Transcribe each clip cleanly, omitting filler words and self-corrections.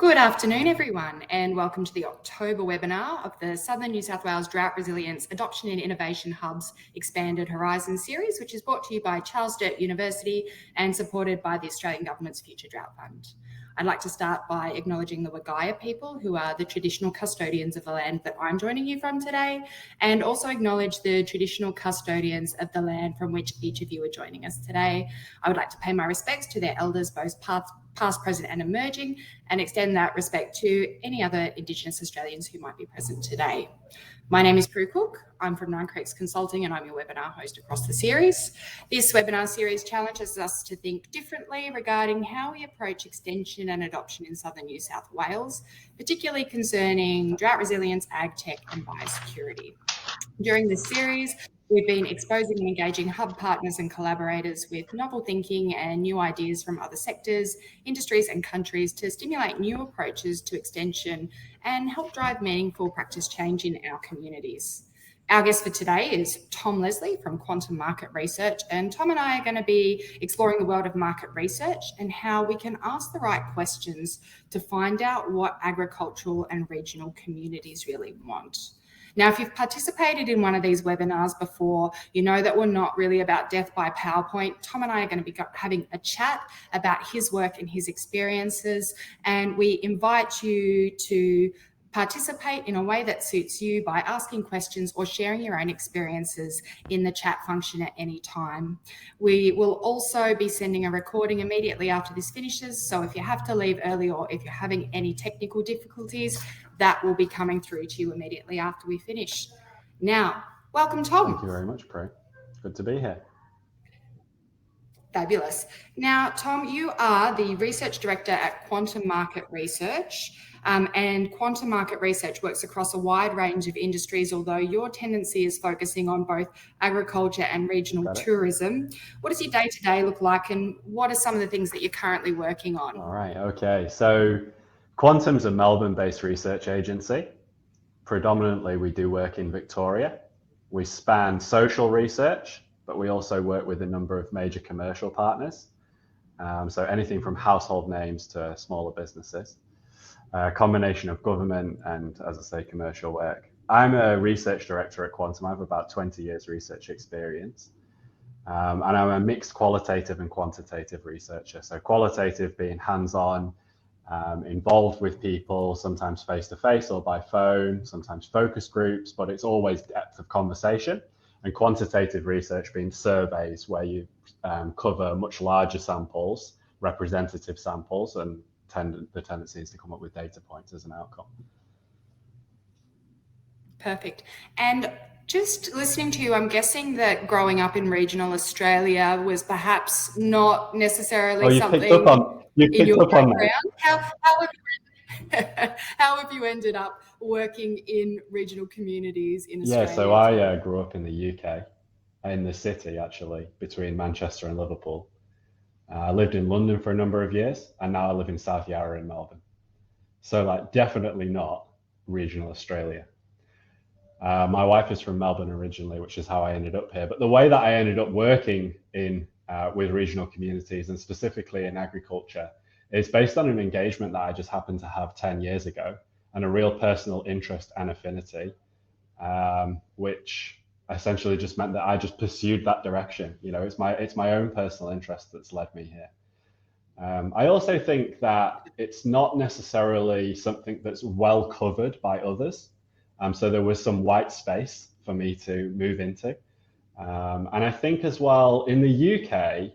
Good afternoon, everyone, and welcome to the October webinar of the Southern New South Wales Drought Resilience Adoption and Innovation Hub's Expanded Horizons series, which is brought to you by Charles Sturt University and supported by the Australian Government's Future Drought Fund. I'd like to start by acknowledging the Wagaya people, who are the traditional custodians of the land that I'm joining you from today, and also acknowledge the traditional custodians of the land from which each of you are joining us today. I would like to pay my respects to their elders, both past, present and emerging, and extend that respect to any other Indigenous Australians who might be present today. My name is Prue Cook. I'm from Nine Creeks Consulting and I'm your webinar host across the series. This webinar series challenges us to think differently regarding how we approach extension and adoption in Southern New South Wales, particularly concerning drought resilience, ag tech and biosecurity. During this series, we've been exposing and engaging hub partners and collaborators with novel thinking and new ideas from other sectors, industries and countries to stimulate new approaches to extension and help drive meaningful practice change in our communities. Our guest for today is Tom Leslie from Quantum Market Research, and Tom and I are going to be exploring the world of market research and how we can ask the right questions to find out what agricultural and regional communities really want. Now, if you've participated in one of these webinars before, you know that we're not really about death by PowerPoint. Tom and I are going to be having a chat about his work and his experiences, and we invite you to participate in a way that suits you by asking questions or sharing your own experiences in the chat function at any time. We will also be sending a recording immediately after this finishes, so if you have to leave early or if you're having any technical difficulties, that will be coming through to you immediately after we finish. Now, welcome, Tom. Thank you very much, Prue. Good to be here. Fabulous. Now, Tom, you are the Research Director at Quantum Market Research, and Quantum Market Research works across a wide range of industries, although your tendency is focusing on both agriculture and regional tourism. What does your day-to-day look like, and what are some of the things that you're currently working on? All right, okay. So Quantum's a Melbourne-based research agency. Predominantly, we do work in Victoria. We span social research, but we also work with a number of major commercial partners. So anything from household names to smaller businesses. A combination of government and, as I say, commercial work. I'm a research director at Quantum. I have about 20 years research experience. And I'm a mixed qualitative and quantitative researcher. So qualitative being hands-on, involved with people, sometimes face-to-face or by phone, sometimes focus groups, but it's always depth of conversation. And quantitative research being surveys where you cover much larger samples, representative samples, and the tendency is to come up with data points as an outcome. Perfect. And just listening to you, I'm guessing that growing up in regional Australia was perhaps not necessarily something in your background. How have you ended up working in regional communities in Australia? Yeah, so I grew up in the UK, in the city actually, between Manchester and Liverpool. I lived in London for a number of years, and now I live in South Yarra in Melbourne. So like definitely not regional Australia. My wife is from Melbourne originally, which is how I ended up here. But the way that I ended up working in with regional communities and specifically in agriculture is based on an engagement that I just happened to have 10 years ago and a real personal interest and affinity, which essentially just meant that I just pursued that direction. You know, it's my own personal interest that's led me here. I also think that it's not necessarily something that's well covered by others. So there was some white space for me to move into. And I think as well in the UK,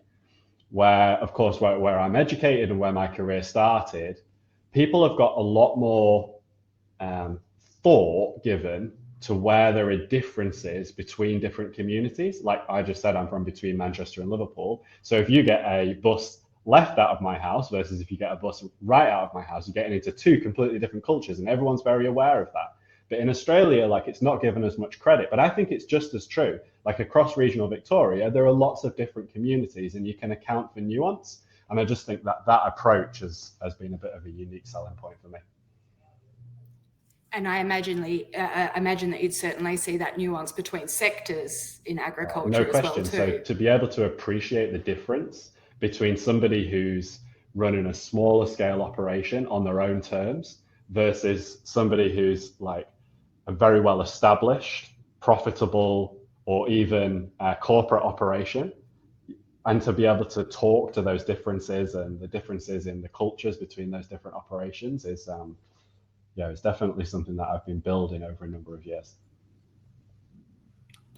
where of course where I'm educated and where my career started, people have got a lot more thought given to where there are differences between different communities. Like I just said, I'm from between Manchester and Liverpool. So if you get a bus left out of my house versus if you get a bus right out of my house, you're getting into two completely different cultures, and everyone's very aware of that. But in Australia, like it's not given as much credit, but I think it's just as true. Like across regional Victoria, there are lots of different communities and you can account for nuance. And I just think that that approach has been a bit of a unique selling point for me. And I imagine that you'd certainly see that nuance between sectors in agriculture no question. As well too. So to be able to appreciate the difference between somebody who's running a smaller scale operation on their own terms versus somebody who's like a very well established, profitable, or even a corporate operation, and to be able to talk to those differences and the differences in the cultures between those different operations is it's definitely something that I've been building over a number of years.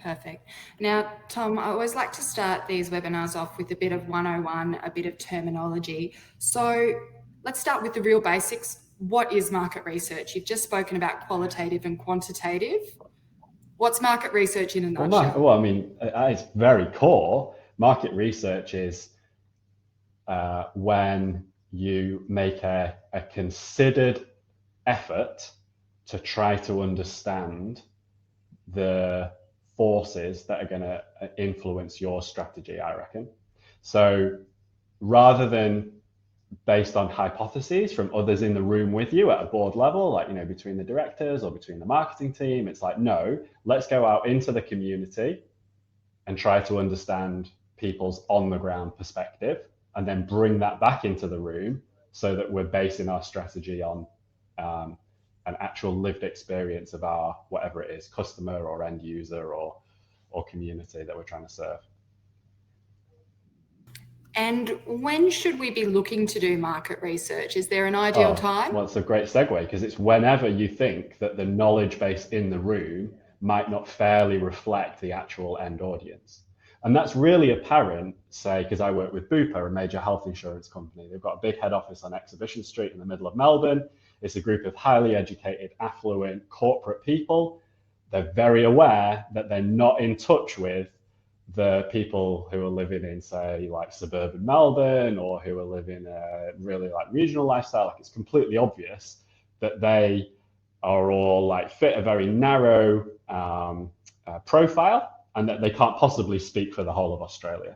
Perfect. Now, Tom, I always like to start these webinars off with a bit of 101, a bit of terminology. So let's start with the real basics. What is market research? You've just spoken about qualitative and quantitative. What's market research in a nutshell? Well, I mean, at its very core, market research is when you make a considered effort to try to understand the forces that are going to influence your strategy, I reckon. So rather than based on hypotheses from others in the room with you at a board level, like, between the directors or between the marketing team, it's like, no, let's go out into the community and try to understand people's on the ground perspective and then bring that back into the room so that we're basing our strategy on an actual lived experience of our, whatever it is, customer or end user or community that we're trying to serve. And when should we be looking to do market research? Is there an ideal time? Well, it's a great segue because it's whenever you think that the knowledge base in the room might not fairly reflect the actual end audience. And that's really apparent, say, because I work with Bupa, a major health insurance company. They've got a big head office on Exhibition Street in the middle of Melbourne. It's a group of highly educated, affluent corporate people. They're very aware that they're not in touch with the people who are living in, say, like suburban Melbourne or who are living a really like regional lifestyle. Like, it's completely obvious that they are all like fit a very narrow profile and that they can't possibly speak for the whole of Australia.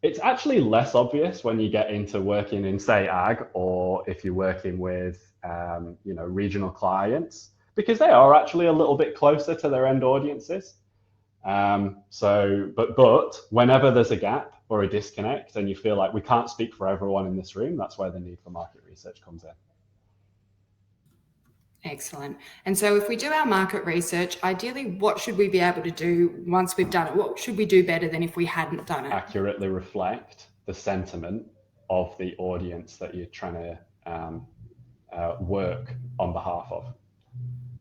It's actually less obvious when you get into working in, say, ag, or if you're working with regional clients, because they are actually a little bit closer to their end audiences. But whenever there's a gap or a disconnect and you feel like we can't speak for everyone in this room, that's where the need for market research comes in. Excellent. And so if we do our market research, ideally, what should we be able to do once we've done it? What should we do better than if we hadn't done it? Accurately reflect the sentiment of the audience that you're trying to work on behalf of.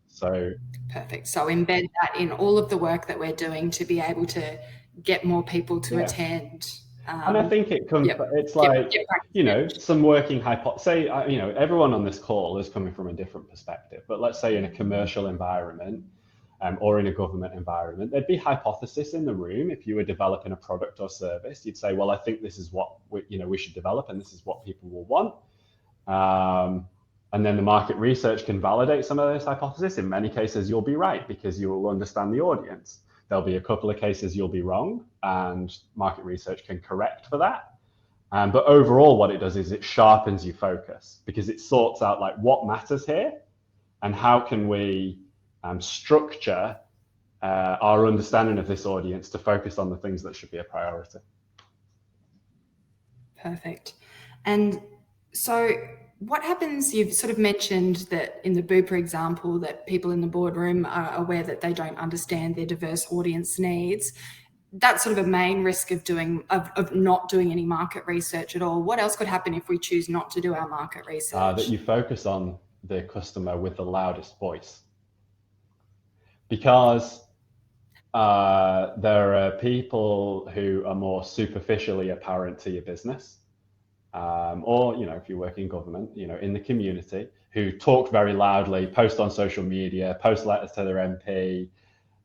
So perfect. So embed that in all of the work that we're doing to be able to get more people to attend. And I think it comes, it's like, some working hypothesis, say, everyone on this call is coming from a different perspective, but let's say in a commercial environment or in a government environment, there'd be hypothesis in the room. If you were developing a product or service, you'd say, well, I think this is what we should develop and this is what people will want. And then the market research can validate some of those hypotheses. In many cases, you'll be right because you will understand the audience. There'll be a couple of cases you'll be wrong and market research can correct for that. But overall, what it does is it sharpens your focus because it sorts out like what matters here and how can we structure our understanding of this audience to focus on the things that should be a priority. Perfect. And so what happens, you've sort of mentioned that in the Bupa example, that people in the boardroom are aware that they don't understand their diverse audience needs. That's sort of a main risk of not doing any market research at all. What else could happen if we choose not to do our market research? That you focus on the customer with the loudest voice. Because there are people who are more superficially apparent to your business. Or, if you work in government, in the community, who talk very loudly, post on social media, post letters to their MP,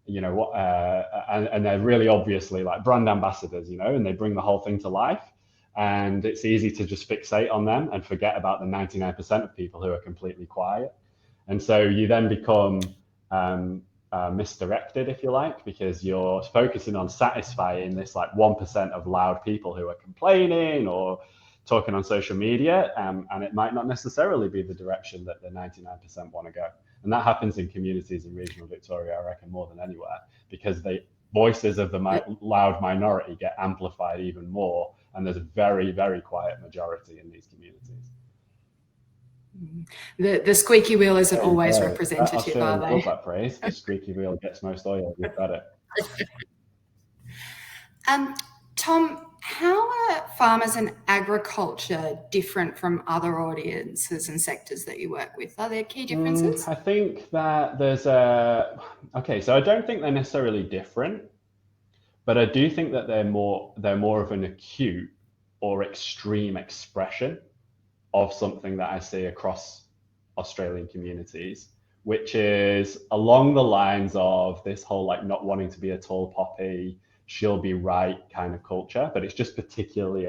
and they're really obviously like brand ambassadors, and they bring the whole thing to life. And it's easy to just fixate on them and forget about the 99% of people who are completely quiet. And so you then become misdirected, if you like, because you're focusing on satisfying this like 1% of loud people who are complaining or talking on social media, and it might not necessarily be the direction that the 99% want to go. And that happens in communities in regional Victoria, I reckon, more than anywhere, because the voices of the loud minority get amplified even more and there's a very, very quiet majority in these communities. The squeaky wheel isn't always That representative, are Australians love they? that phrase. The squeaky wheel gets most oil. You've got it. Tom, how are farmers and agriculture different from other audiences and sectors that you work with? Are there key differences? I think that there's okay, so I don't think they're necessarily different, but I do think that they're more of an acute or extreme expression of something that I see across Australian communities, which is along the lines of this whole like not wanting to be a tall poppy, she'll be right kind of culture, but it's just particularly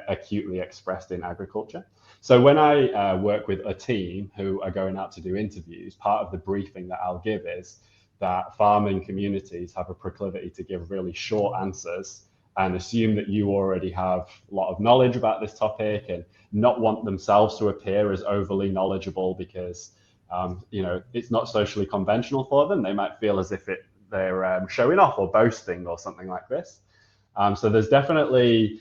acutely expressed in agriculture. So when I work with a team who are going out to do interviews, part of the briefing that I'll give is that farming communities have a proclivity to give really short answers and assume that you already have a lot of knowledge about this topic and not want themselves to appear as overly knowledgeable because it's not socially conventional for them. They might feel as if they're showing off or boasting or something like this. So there's definitely,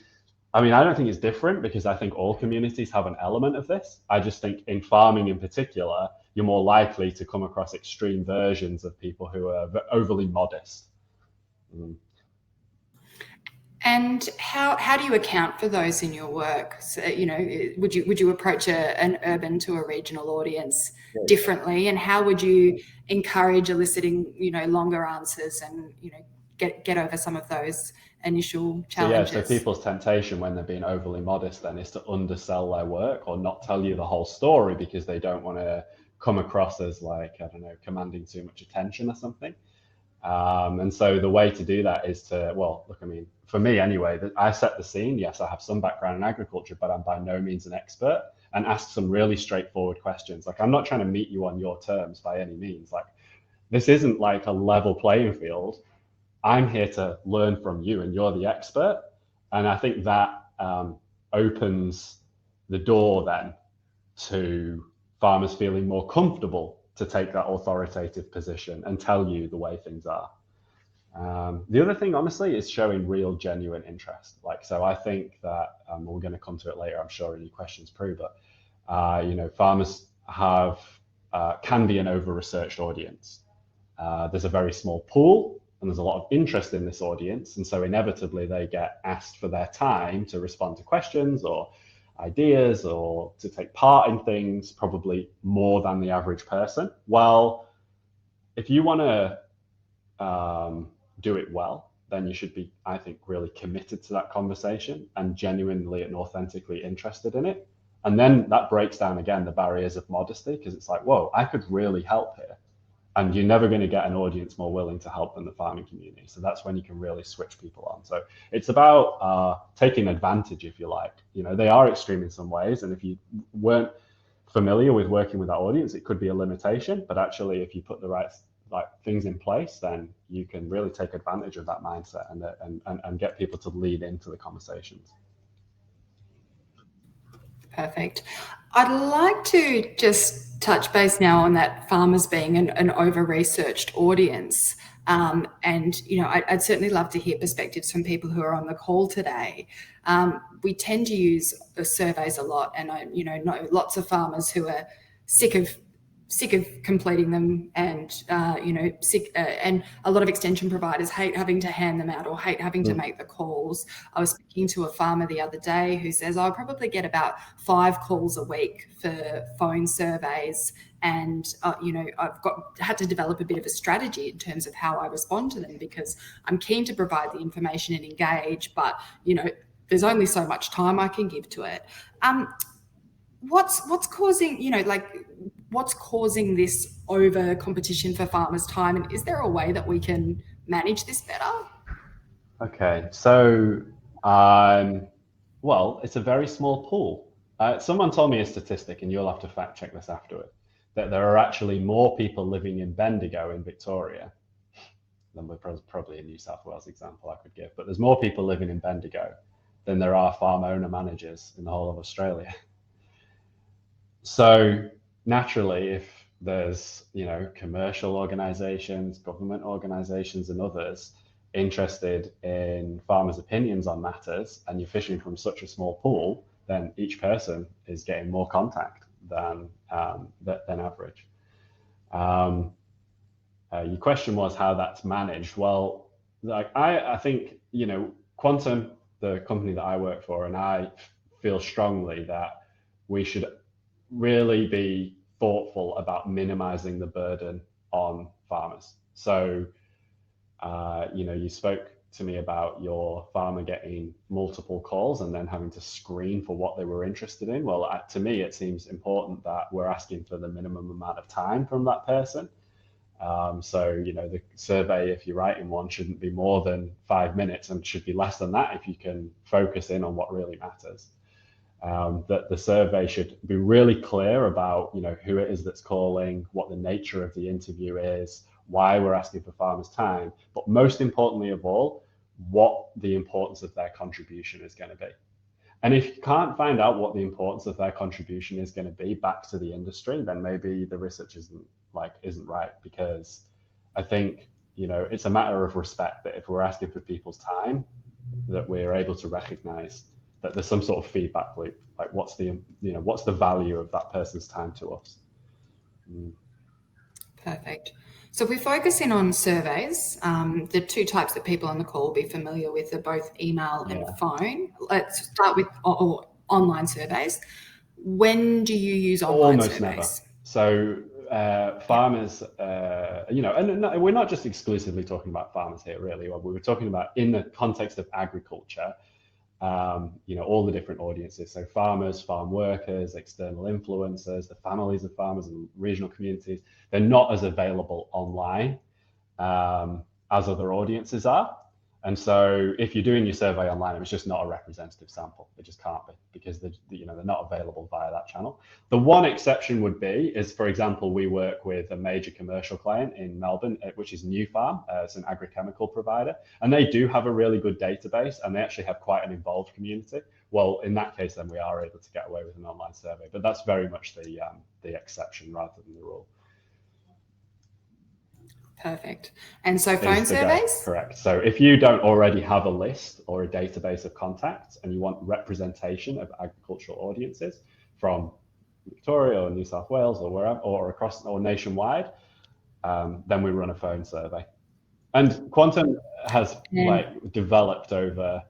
I don't think it's different because I think all communities have an element of this. I just think in farming in particular, you're more likely to come across extreme versions of people who are overly modest. And how do you account for those in your work? So, would you approach an urban to a regional audience differently? And how would you encourage eliciting, longer answers and, get over some of those initial challenges? So people's temptation when they're being overly modest then is to undersell their work or not tell you the whole story because they don't want to come across as like, I don't know, commanding too much attention or something. And so the way to do that is to, for me anyway, I set the scene. Yes, I have some background in agriculture, but I'm by no means an expert, and ask some really straightforward questions. Like, I'm not trying to meet you on your terms by any means. Like, this isn't like a level playing field. I'm here to learn from you and you're the expert. And I think that opens the door then to farmers feeling more comfortable to take that authoritative position and tell you the way things are. The other thing, honestly, is showing real, genuine interest. So I think that we're going to come to it later, I'm sure, in your questions, Prue, but farmers can be an over-researched audience. There's a very small pool, and there's a lot of interest in this audience, and so inevitably they get asked for their time to respond to questions or ideas or to take part in things, probably more than the average person. Well, if you want to do it well, then you should be, I think, really committed to that conversation and genuinely and authentically interested in it. And then that breaks down again the barriers of modesty, because it's like, whoa, I could really help here. And you're never going to get an audience more willing to help than the farming community. So that's when you can really switch people on. So it's about taking advantage, if you like. They are extreme in some ways. And if you weren't familiar with working with that audience, it could be a limitation. But actually, if you put the right things in place, then you can really take advantage of that mindset and get people to lean into the conversations. Perfect. I'd like to just touch base now on that farmers being an over-researched audience. And, I'd certainly love to hear perspectives from people who are on the call today. We tend to use surveys a lot, and I know lots of farmers who are sick of completing them, and sick, and a lot of extension providers hate having to hand them out or hate having to make the calls. I was speaking to a farmer the other day who says, I'll probably get about 5 calls a week for phone surveys, and I've had to develop a bit of a strategy in terms of how I respond to them, because I'm keen to provide the information and engage, but there's only so much time I can give to it. What's causing this over competition for farmers' time, and is there a way that we can manage this better? Okay, so it's a very small pool. Someone told me a statistic, and you'll have to fact check this afterward, that there are actually more people living in Bendigo in Victoria than probably a New South Wales example I could give, but there's more people living in Bendigo than there are farm owner managers in the whole of Australia. So naturally, if there's commercial organizations, government organizations, and others interested in farmers' opinions on matters and you're fishing from such a small pool, then each person is getting more contact than average. Your question was how that's managed. Well, like I think, Quantum, the company that I work for, and I feel strongly that we should really be thoughtful about minimizing the burden on farmers. So, you spoke to me about your farmer getting multiple calls and then having to screen for what they were interested in. Well, to me, it seems important that we're asking for the minimum amount of time from that person. So, the survey, if you're writing one, shouldn't be more than 5 minutes and should be less than that if you can focus in on what really matters. That the survey should be really clear about, who it is that's calling, what the nature of the interview is, why we're asking for farmers' time, but most importantly of all, what the importance of their contribution is going to be. And if you can't find out what the importance of their contribution is going to be back to the industry, then maybe the research isn't right, because I think, it's a matter of respect that if we're asking for people's time, that we're able to recognize that there's some sort of feedback loop, like what's the value of that person's time to us. Perfect. So if we focus in on surveys, the two types that people on the call will be familiar with are both email and phone. Let's start with online surveys. When do you use online surveys? Almost never. So farmers, and we're not just exclusively talking about farmers here, really. We were talking about, in the context of agriculture, all the different audiences. So farmers, farm workers, external influencers, the families of farmers and regional communities, they're not as available online as other audiences are. And so if you're doing your survey online, it's just not a representative sample. It just can't be, because they're not available via that channel. The one exception would be is, for example, we work with a major commercial client in Melbourne, which is New Farm. It's an agrochemical provider, and they do have a really good database, and they actually have quite an involved community. Well, in that case, then we are able to get away with an online survey, but that's very much the exception rather than the rule. Perfect. And so phone surveys? Correct. So if you don't already have a list or a database of contacts and you want representation of agricultural audiences from Victoria or New South Wales or wherever, or across or nationwide, then we run a phone survey. And Quantum has developed over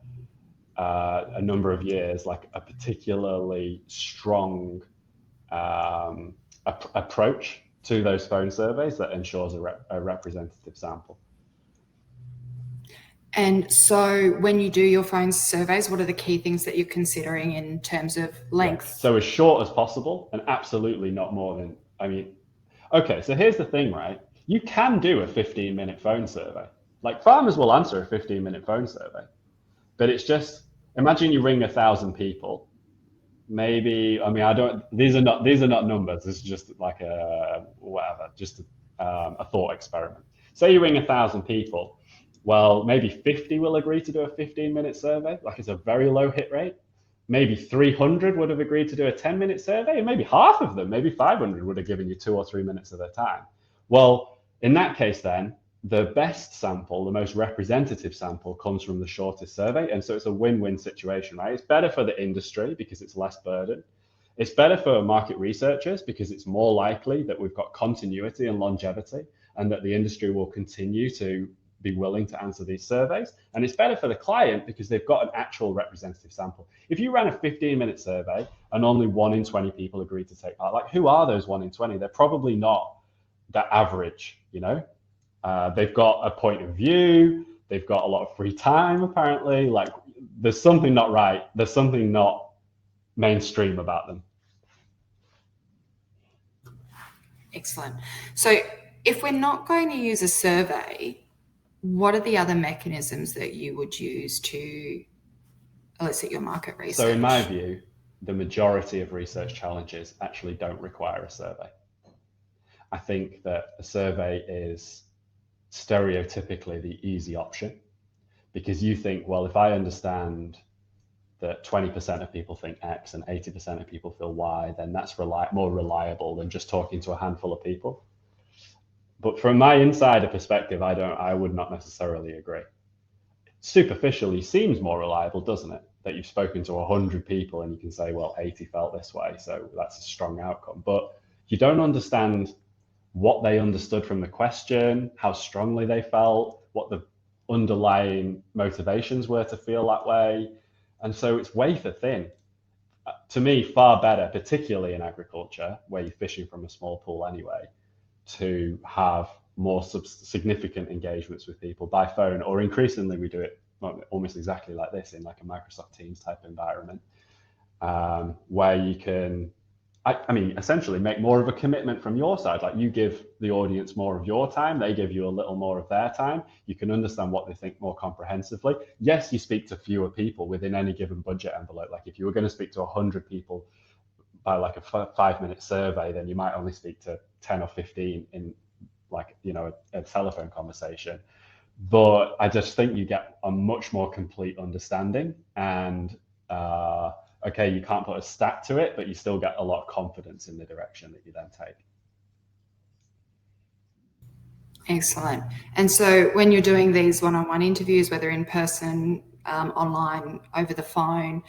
a number of years, like a particularly strong approach to those phone surveys that ensures a representative sample. And so when you do your phone surveys, what are the key things that you're considering in terms of length? So as short as possible, and absolutely not more than, okay, so here's the thing, right? You can do a 15-minute phone survey. Like, farmers will answer a 15-minute phone survey, but it's just, imagine you ring 1,000 people. Maybe, these are not numbers. This is just like a thought experiment. Say you ring 1,000 people. Well, maybe 50 will agree to do a 15-minute survey. Like, it's a very low hit rate. Maybe 300 would have agreed to do a 10-minute survey, and maybe half of them, maybe 500 would have given you 2 or 3 minutes of their time. Well, in that case, then the best sample, the most representative sample, comes from the shortest survey. And so it's a win-win situation, right? It's better for the industry because it's less burden. It's better for market researchers because it's more likely that we've got continuity and longevity, and that the industry will continue to be willing to answer these surveys. And it's better for the client because they've got an actual representative sample. If you ran a 15-minute survey and only 1 in 20 people agreed to take part, like, who are those 1 in 20? They're probably not that average, They've got a point of view. They've got a lot of free time, apparently. Like, there's something not right. There's something not mainstream about them. Excellent. So if we're not going to use a survey, what are the other mechanisms that you would use to elicit your market research? So in my view, the majority of research challenges actually don't require a survey. I think that a survey is stereotypically the easy option, because you think, well, if I understand that 20% of people think X and 80% of people feel Y, then that's more reliable than just talking to a handful of people. But from my insider perspective, I would not necessarily agree. superficially seems more reliable, doesn't it? That you've spoken to 100 people and you can say, well, 80 felt this way, so that's a strong outcome. But you don't understand what they understood from the question, how strongly they felt, what the underlying motivations were to feel that way. And so it's wafer thin. To me, far better, particularly in agriculture, where you're fishing from a small pool anyway, to have more significant engagements with people by phone, or increasingly we do it almost exactly like this in like a Microsoft Teams type environment, where you can, I mean, essentially make more of a commitment from your side. Like you give the audience more of your time, they give you a little more of their time. You can understand what they think more comprehensively. Yes, you speak to fewer people within any given budget envelope. Like if you were going to speak to 100 people by like a 5-minute survey, then you might only speak to 10 or 15 in like, you know, a telephone conversation. But I just think you get a much more complete understanding, and okay, you can't put a stat to it, but you still get a lot of confidence in the direction that you then take. Excellent. And so when you're doing these one-on-one interviews, whether in person, online, over the phone,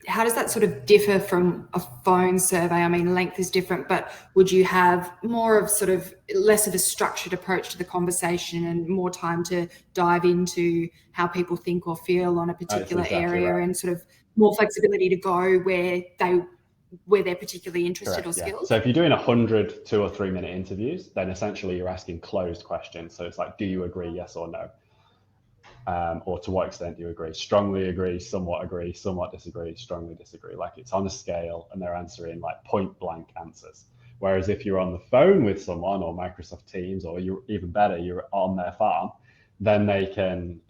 how does that sort of differ from a phone survey? I mean, length is different, but would you have more of sort of less of a structured approach to the conversation and more time to dive into how people think or feel on a particular area, and sort of more flexibility to go where they're particularly interested or skilled? So if you're doing 100 2 or 3 minute interviews, then essentially you're asking closed questions. So it's like, do you agree, yes or no? Or to what extent do you agree? Strongly agree, somewhat disagree, strongly disagree. Like it's on a scale and they're answering like point blank answers. Whereas if you're on the phone with someone or Microsoft Teams, or you're even better, you're on their farm, then they can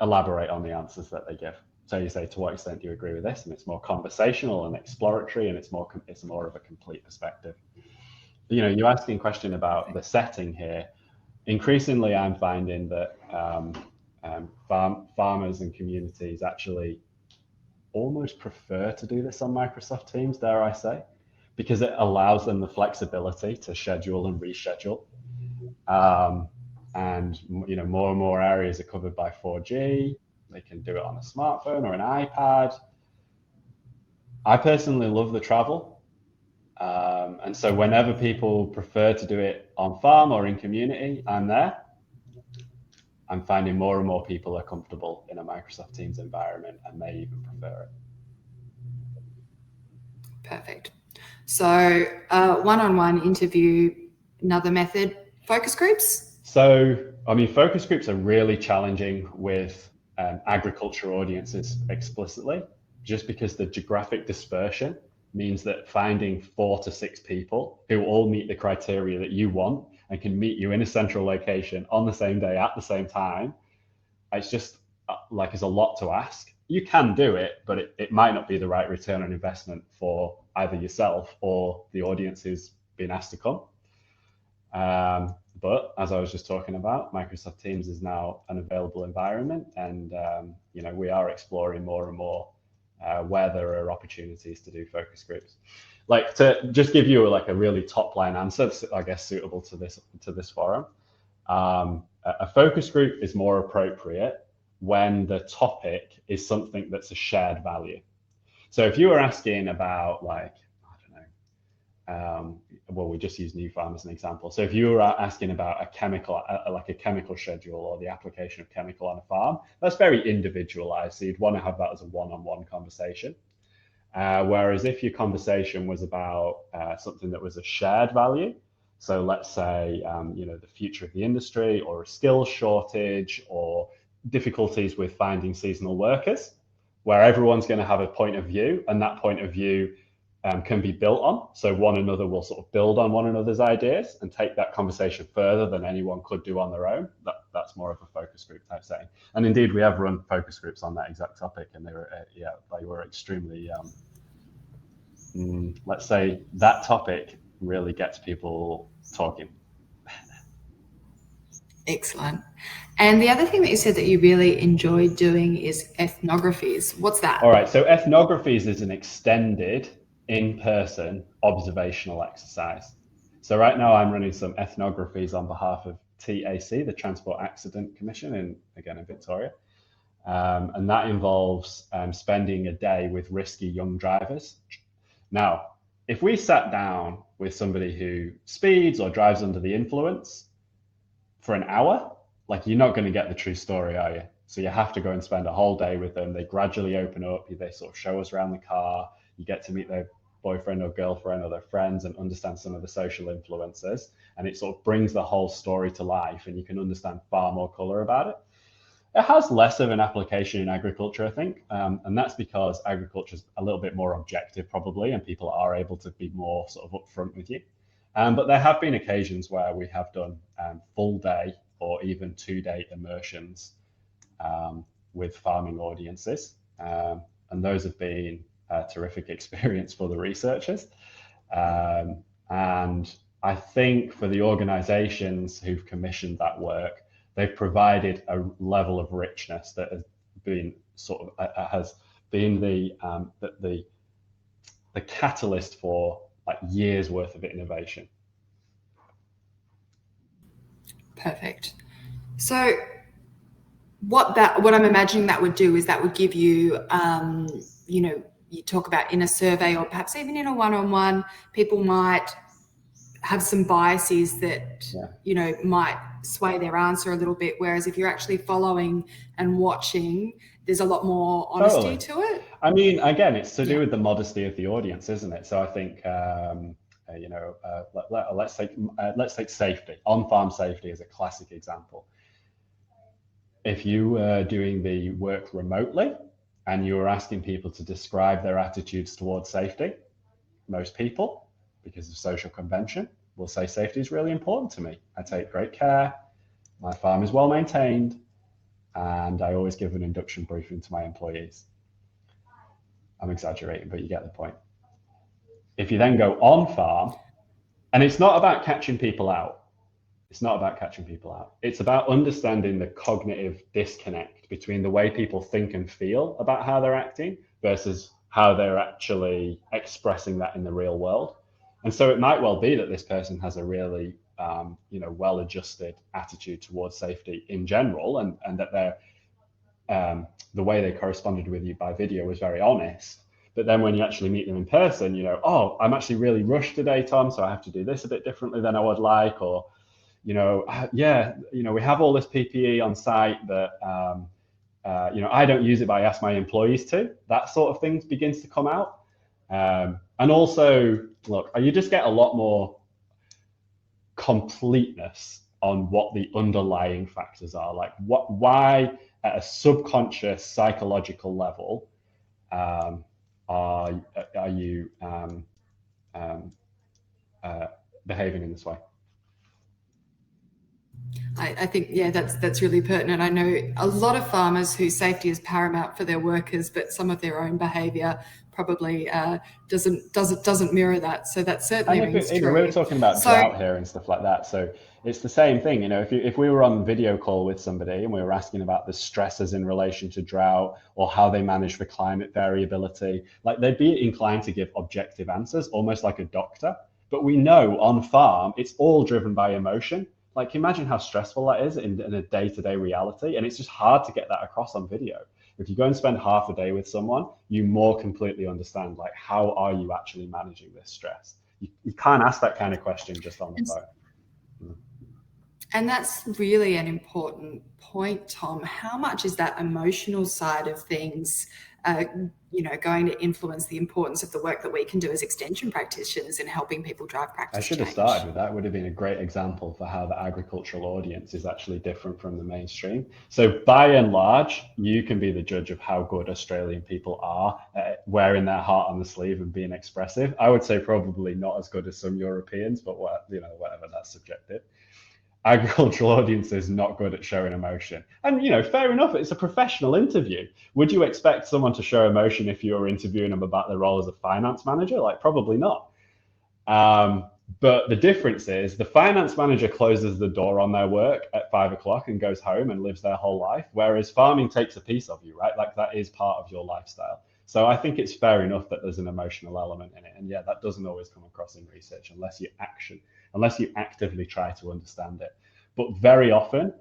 elaborate on the answers that they give. So you say, to what extent do you agree with this? And it's more conversational and exploratory, and it's more of a complete perspective. You know, you're asking a question about the setting here. Increasingly, I'm finding that farmers and communities actually almost prefer to do this on Microsoft Teams, dare I say, because it allows them the flexibility to schedule and reschedule. And you know, more and more areas are covered by 4G. They can do it on a smartphone or an iPad. I personally love the travel. And so whenever people prefer to do it on farm or in community, I'm there. I'm finding more and more people are comfortable in a Microsoft Teams environment and may even prefer it. Perfect. So one-on-one interview, another method, focus groups? So, I mean, focus groups are really challenging with agriculture audiences explicitly, just because the geographic dispersion means that finding 4 to 6 people who all meet the criteria that you want and can meet you in a central location on the same day at the same time, it's just like it's a lot to ask. You can do it, but it might not be the right return on investment for either yourself or the audience who's been asked to come. But as I was just talking about, Microsoft Teams is now an available environment, and you know, we are exploring more and more where there are opportunities to do focus groups. Like, to just give you like a really top line answer, I guess suitable to this forum, a focus group is more appropriate when the topic is something that's a shared value. So if you were asking about, like, well, we just use new farm as an example. So if you were asking about a chemical, like a chemical schedule or the application of chemical on a farm, that's very individualized. So you'd want to have that as a one-on-one conversation. Whereas if your conversation was about something that was a shared value, so let's say, you know, the future of the industry, or a skills shortage, or difficulties with finding seasonal workers, where everyone's going to have a point of view, and that point of view can be built on. So one another will sort of build on one another's ideas and take that conversation further than anyone could do on their own. That's more of a focus group type setting. And indeed, we have run focus groups on that exact topic, and they were extremely, let's say that topic really gets people talking. Excellent. And the other thing that you said that you really enjoy doing is ethnographies. What's that? All right. So ethnographies is an extended in-person observational exercise. So right now I'm running some ethnographies on behalf of TAC, the Transport Accident Commission, in Victoria. And that involves spending a day with risky young drivers. Now, if we sat down with somebody who speeds or drives under the influence for an hour, like, you're not going to get the true story, are you? So you have to go and spend a whole day with them. They gradually open up. They sort of show us around the car. You get to meet their boyfriend or girlfriend or their friends and understand some of the social influences. And it sort of brings the whole story to life, and you can understand far more color about it. It has less of an application in agriculture, I think, and that's because agriculture is a little bit more objective, probably, and people are able to be more sort of upfront with you. But there have been occasions where we have done full day or even 2-day immersions with farming audiences, and those have been a terrific experience for the researchers. And I think for the organizations who've commissioned that work, they've provided a level of richness that has been the catalyst for like years worth of innovation. Perfect. So what I'm imagining that would do is that would give you, you talk about in a survey or perhaps even in a one-on-one, people might have some biases that, might sway their answer a little bit. Whereas if you're actually following and watching, there's a lot more honesty to it. I mean, again, it's to do with the modesty of the audience, isn't it? So I think, let's take safety. On-farm safety is a classic example. If you were doing the work remotely and you were asking people to describe their attitudes towards safety, most people, because of social convention, will say safety is really important to me. I take great care, my farm is well maintained, and I always give an induction briefing to my employees. I'm exaggerating, but you get the point. If you then go on farm, and it's not about catching people out. It's not about catching people out. It's about understanding the cognitive disconnect between the way people think and feel about how they're acting versus how they're actually expressing that in the real world. And so it might well be that this person has a really, well-adjusted attitude towards safety in general, and that they're, the way they corresponded with you by video was very honest. But then when you actually meet them in person, I'm actually really rushed today, Tom, so I have to do this a bit differently than I would like, or, we have all this PPE on site that, I don't use it, but I ask my employees to. That sort of thing begins to come out. And also, look, you just get a lot more completeness on what the underlying factors are. Like, why at a subconscious psychological level are you behaving in this way? I think, that's really pertinent. I know a lot of farmers whose safety is paramount for their workers, but some of their own behaviour probably doesn't mirror that. So that certainly rings true. We were talking about drought here and stuff like that. So it's the same thing. If we were on video call with somebody and we were asking about the stresses in relation to drought or how they manage for climate variability, like, they'd be inclined to give objective answers, almost like a doctor. But we know on farm, it's all driven by emotion. Like, imagine how stressful that is in a day-to-day reality. And it's just hard to get that across on video. If you go and spend half a day with someone, you more completely understand, like, how are you actually managing this stress? You can't ask that kind of question just on the phone. And that's really an important point, Tom. How much is that emotional side of things, going to influence the importance of the work that we can do as extension practitioners in helping people drive practice change? I should have started with that. It would have been a great example for how the agricultural audience is actually different from the mainstream. So by and large, you can be the judge of how good Australian people are at wearing their heart on the sleeve and being expressive. I would say probably not as good as some Europeans, but whatever, that's subjective. Agricultural audience is not good at showing emotion. And, fair enough, it's a professional interview. Would you expect someone to show emotion if you were interviewing them about their role as a finance manager? Like, probably not. But the difference is the finance manager closes the door on their work at 5 o'clock and goes home and lives their whole life, whereas farming takes a piece of you, right? Like, that is part of your lifestyle. So I think it's fair enough that there's an emotional element in it. And yeah, that doesn't always come across in research unless you actively try to understand it. But very often,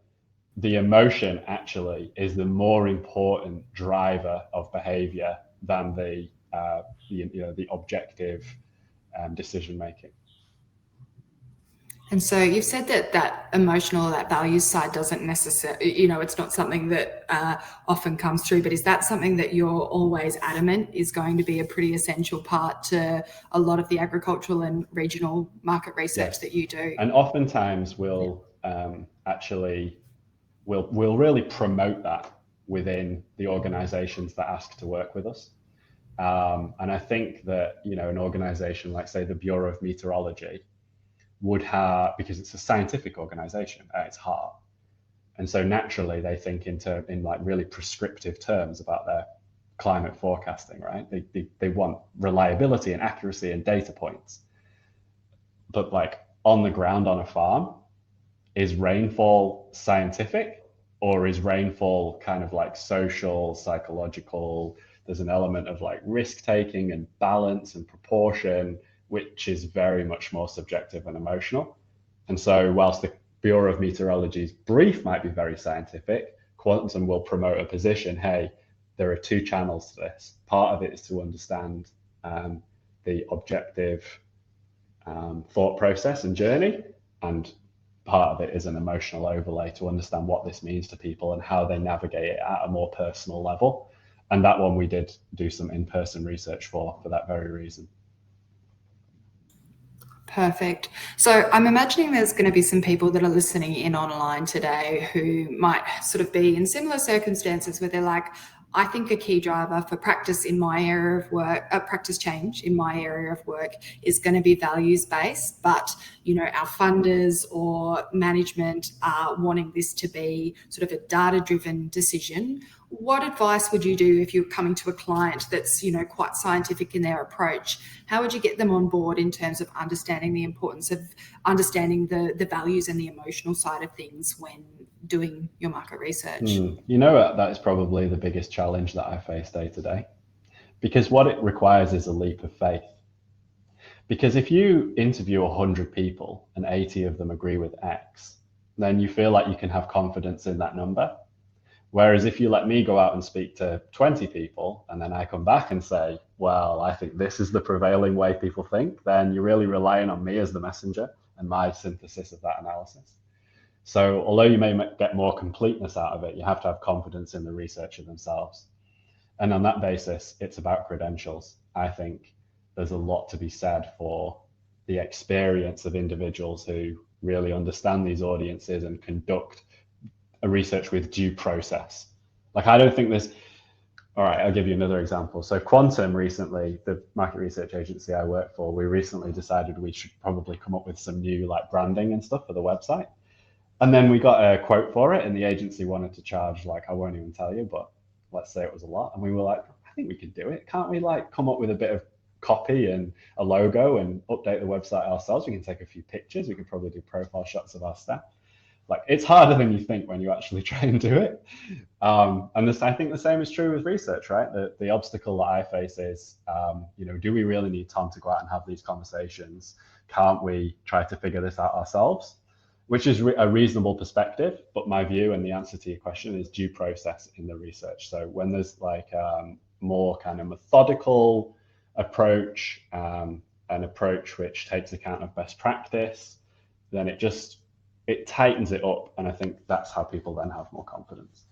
the emotion actually is the more important driver of behavior than the objective decision making. And so you've said that emotional, that values side doesn't necessarily, it's not something that often comes through, but is that something that you're always adamant is going to be a pretty essential part to a lot of the agricultural and regional market research that you do? And oftentimes we'll we'll really promote that within the organizations that ask to work with us. And I think that, an organization like, say, the Bureau of Meteorology would have, because it's a scientific organization at its heart. And so naturally they think in like really prescriptive terms about their climate forecasting, right? They want reliability and accuracy and data points. But like on the ground on a farm, is rainfall scientific, or is rainfall kind of like social, psychological? There's an element of like risk taking and balance and proportion, which is very much more subjective and emotional. And so whilst the Bureau of Meteorology's brief might be very scientific, Quantum will promote a position, hey, there are two channels to this. Part of it is to understand the objective thought process and journey, and part of it is an emotional overlay to understand what this means to people and how they navigate it at a more personal level. And that one we did do some in-person research for that very reason. Perfect. So I'm imagining there's going to be some people that are listening in online today who might sort of be in similar circumstances where they're like, I think a key driver for practice in my area of work, practice change in my area of work is going to be values-based, but our funders or management are wanting this to be sort of a data-driven decision. What advice would you do if you're coming to a client that's, quite scientific in their approach? How would you get them on board in terms of understanding the importance of understanding the values and the emotional side of things when doing your market research? That is probably the biggest challenge that I face day to day, because what it requires is a leap of faith. Because if you interview 100 people and 80 of them agree with X, then you feel like you can have confidence in that number. Whereas if you let me go out and speak to 20 people and then I come back and say, well, I think this is the prevailing way people think, then you're really relying on me as the messenger and my synthesis of that analysis. So although you may get more completeness out of it, you have to have confidence in the researcher themselves. And on that basis, it's about credentials. I think there's a lot to be said for the experience of individuals who really understand these audiences and conduct a research with due process. Like, I don't think there's, all right, I'll give you another example. So Quantum recently, the market research agency I work for, we recently decided we should probably come up with some new like branding and stuff for the website. And then we got a quote for it, and the agency wanted to charge, like, I won't even tell you, but let's say it was a lot. And we were like, I think we can do it. Can't we like come up with a bit of copy and a logo and update the website ourselves? We can take a few pictures. We can probably do profile shots of our staff. Like, it's harder than you think when you actually try and do it. And I think the same is true with research, right? The obstacle that I face is, do we really need Tom to go out and have these conversations? Can't we try to figure this out ourselves? Which is a reasonable perspective, but my view and the answer to your question is due process in the research. So when there's like more kind of methodical approach, an approach which takes account of best practice, then it tightens it up. And I think that's how people then have more confidence.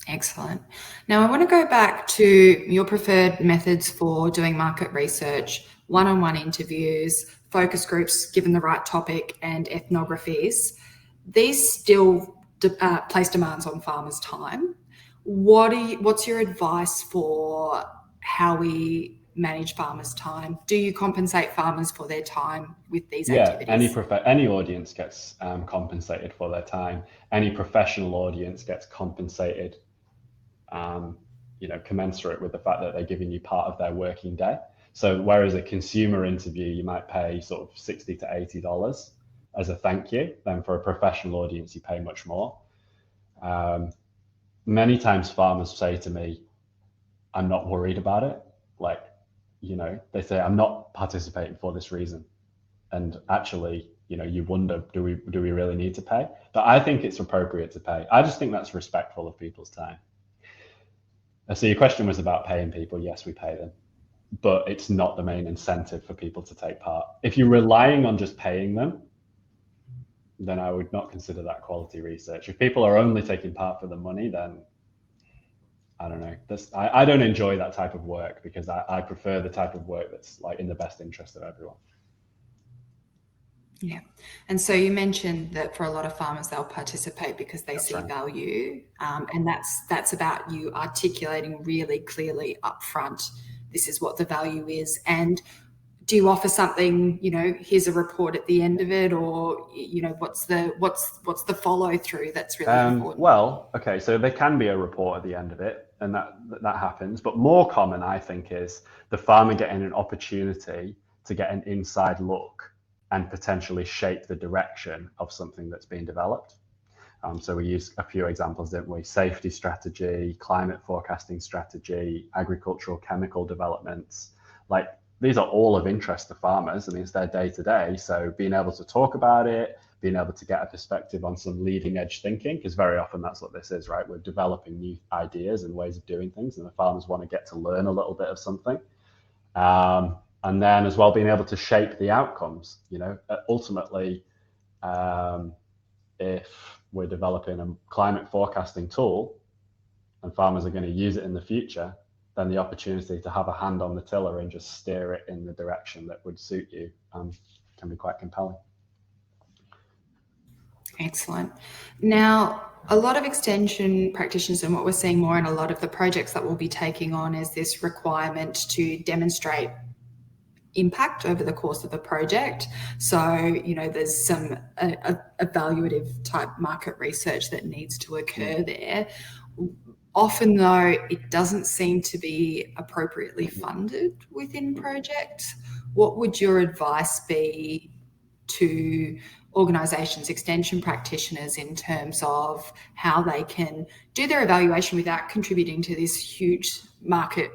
Excellent. Now I want to go back to your preferred methods for doing market research: one-on-one interviews, focus groups given the right topic, and ethnographies. These still place demands on farmers' time. What's your advice for how we manage farmers' time? Do you compensate farmers for their time with these activities? Any audience gets compensated for their time. Any professional audience gets compensated commensurate with the fact that they're giving you part of their working day. So whereas a consumer interview, you might pay sort of $60 to $80 as a thank you, then for a professional audience, you pay much more. Many times farmers say to me, I'm not worried about it. Like, they say, I'm not participating for this reason. And actually, you wonder, do we really need to pay? But I think it's appropriate to pay. I just think that's respectful of people's time. So your question was about paying people. Yes, we pay them, but it's not the main incentive for people to take part. If you're relying on just paying them, then I would not consider that quality research. If people are only taking part for the money, then I don't know. I don't enjoy that type of work, because I prefer the type of work that's like in the best interest of everyone. Yeah. And so you mentioned that for a lot of farmers, they'll participate because they see right. value. And that's about you articulating really clearly upfront, this is what the value is. And do you offer something, here's a report at the end of it, or, what's the follow through that's really important? Well, okay, so there can be a report at the end of it, and that happens. But more common, I think, is the farmer getting an opportunity to get an inside look and potentially shape the direction of something that's being developed. So we used a few examples, didn't we? Safety strategy, climate forecasting strategy, agricultural chemical developments. Like, these are all of interest to farmers. I mean, it's their day to day. So being able to talk about it, being able to get a perspective on some leading edge thinking, because very often that's what this is, right? We're developing new ideas and ways of doing things, and the farmers want to get to learn a little bit of something. And then as well, being able to shape the outcomes. Ultimately, if we're developing a climate forecasting tool and farmers are going to use it in the future, then the opportunity to have a hand on the tiller and just steer it in the direction that would suit you can be quite compelling. Excellent. Now, a lot of extension practitioners, and what we're seeing more in a lot of the projects that we'll be taking on, is this requirement to demonstrate impact over the course of a project. So, there's some evaluative type market research that needs to occur there. Often, though, it doesn't seem to be appropriately funded within projects. What would your advice be to organisations, extension practitioners, in terms of how they can do their evaluation without contributing to this huge market,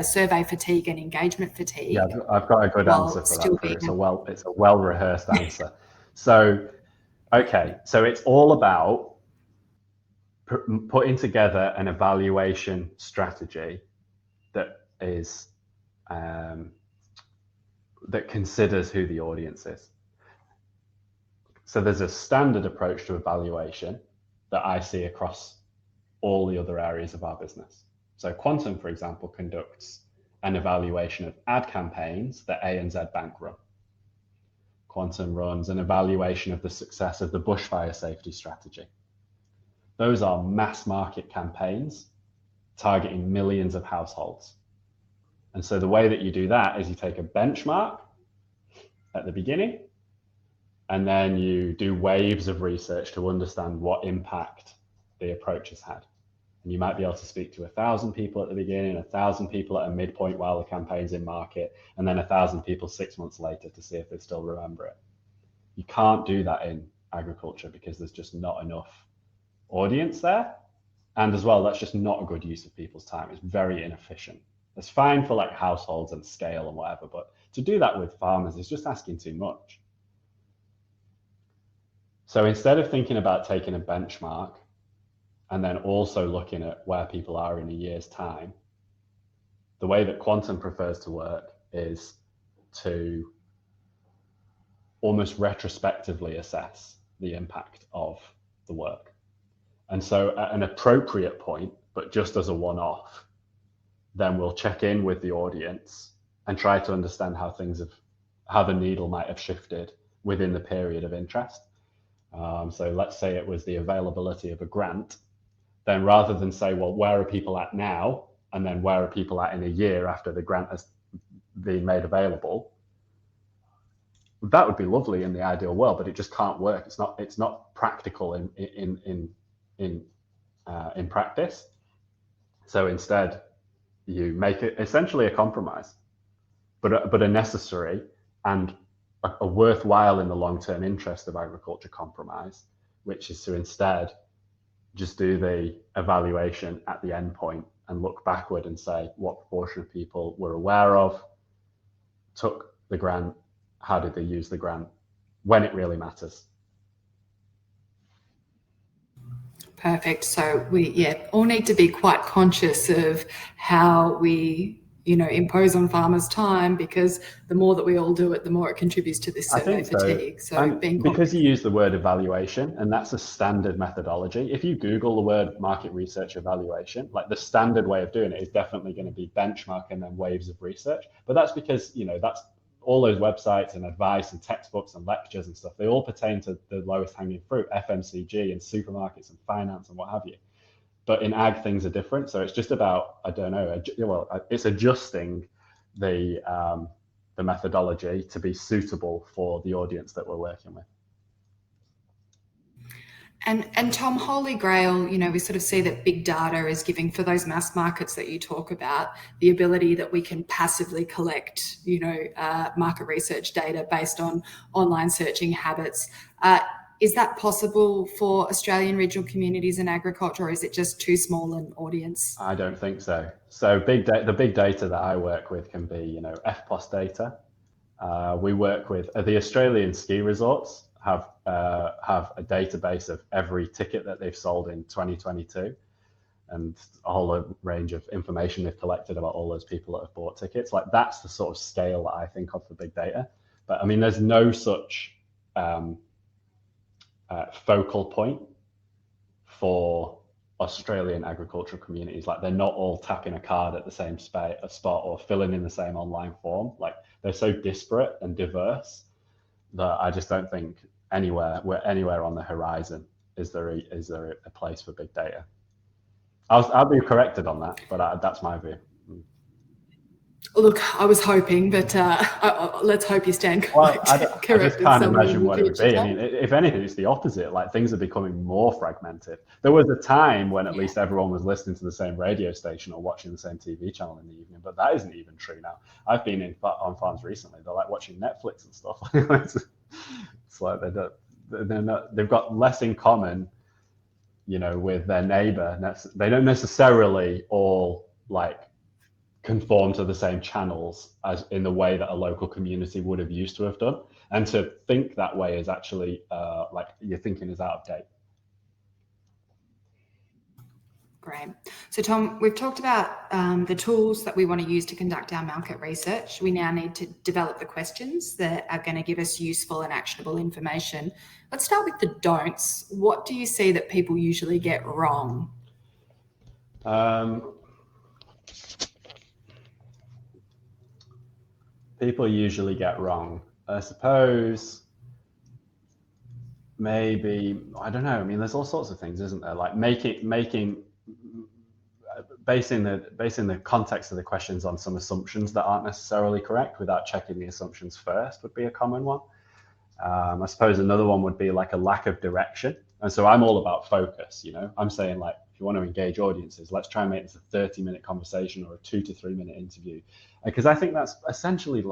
survey fatigue and engagement fatigue? Yeah, I've got a good answer for that. It's a well-rehearsed answer. So, okay, so it's all about putting together an evaluation strategy that is that considers who the audience is. So there's a standard approach to evaluation that I see across all the other areas of our business. So Quantum, for example, conducts an evaluation of ad campaigns that ANZ Bank run. Quantum runs an evaluation of the success of the bushfire safety strategy. Those are mass market campaigns targeting millions of households. And so the way that you do that is you take a benchmark at the beginning, and then you do waves of research to understand what impact the approach has had. And you might be able to speak to 1,000 people at the beginning, 1,000 people at a midpoint while the campaign's in market, and then 1,000 people 6 months later to see if they still remember it. You can't do that in agriculture because there's just not enough audience there. And as well, that's just not a good use of people's time. It's very inefficient. It's fine for like households and scale and whatever, but to do that with farmers is just asking too much. So instead of thinking about taking a benchmark and then also looking at where people are in a year's time, the way that Quantum prefers to work is to almost retrospectively assess the impact of the work. And so at an appropriate point, but just as a one-off, then we'll check in with the audience and try to understand how the needle might have shifted within the period of interest. So let's say it was the availability of a grant. Then rather than say, well, where are people at now? And then where are people at in a year after the grant has been made available? That would be lovely in the ideal world, but it just can't work. It's not practical in practice. So instead, you make it essentially a compromise, but a necessary and a worthwhile in the long-term interest of agriculture compromise, which is to instead just do the evaluation at the end point and look backward and say what proportion of people were aware of, took the grant, how did they use the grant, when it really matters. Perfect. So we all need to be quite conscious of how we impose on farmers time, because the more that we all do it, the more it contributes to this survey fatigue. So and because you use the word evaluation, and that's a standard methodology. If you Google the word market research evaluation, like the standard way of doing it is definitely going to be benchmark and then waves of research. But that's because that's all those websites and advice and textbooks and lectures and stuff. They all pertain to the lowest hanging fruit, FMCG and supermarkets and finance and what have you. But in ag, things are different. So it's just about, I don't know, it's adjusting the methodology to be suitable for the audience that we're working with. And Tom, Holy Grail, we sort of see that big data is giving, for those mass markets that you talk about, the ability that we can passively collect, market research data based on online searching habits. Is that possible for Australian regional communities in agriculture, or is it just too small an audience? I don't think so. So the big data that I work with can be, FPOS data. We work with the Australian ski resorts have a database of every ticket that they've sold in 2022, and a whole range of information they've collected about all those people that have bought tickets. Like, that's the sort of scale that I think of for big data. But I mean, there's no such focal point for Australian agricultural communities. Like, they're not all tapping a card at the same spot or filling in the same online form. Like, they're so disparate and diverse that I just don't think anywhere on the horizon is there a place for big data. I'll be corrected on that, but that's my view. Look, I was hoping, but let's hope you stand corrected. I just can't imagine what it would be. I mean, if anything, it's the opposite. Like, things are becoming more fragmented. There was a time when at least everyone was listening to the same radio station or watching the same TV channel in the evening, but that isn't even true now. I've been on farms recently. They're like watching Netflix and stuff. It's like they've got less in common, with their neighbor. They don't necessarily all conform to the same channels as in the way that a local community would have used to have done. And to think that way is actually your thinking is out of date. Great. So Tom, we've talked about the tools that we want to use to conduct our market research. We now need to develop the questions that are going to give us useful and actionable information. Let's start with the don'ts. What do you see that people usually get wrong? People usually get wrong, I suppose. Maybe, I don't know. I mean, there's all sorts of things, isn't there? Like basing the context of the questions on some assumptions that aren't necessarily correct without checking the assumptions first would be a common one. I suppose another one would be like a lack of direction. And so I'm all about focus. I'm saying, like, if you want to engage audiences, let's try and make this a 30-minute conversation or a 2 to 3 minute interview. Because I think that's essentially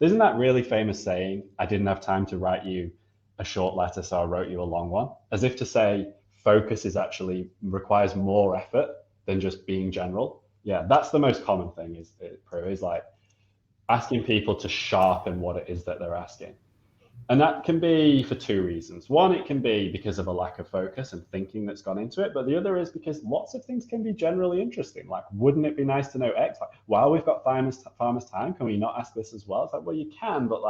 isn't that really famous saying, I didn't have time to write you a short letter, so I wrote you a long one, as if to say focus requires more effort than just being general. Yeah, that's the most common thing is like asking people to sharpen what it is that they're asking. And that can be for two reasons. One, it can be because of a lack of focus and thinking that's gone into it. But the other is because lots of things can be generally interesting. Like, wouldn't it be nice to know X? Like, while we've got farmers time, can we not ask this as well? It's like, well, you can, but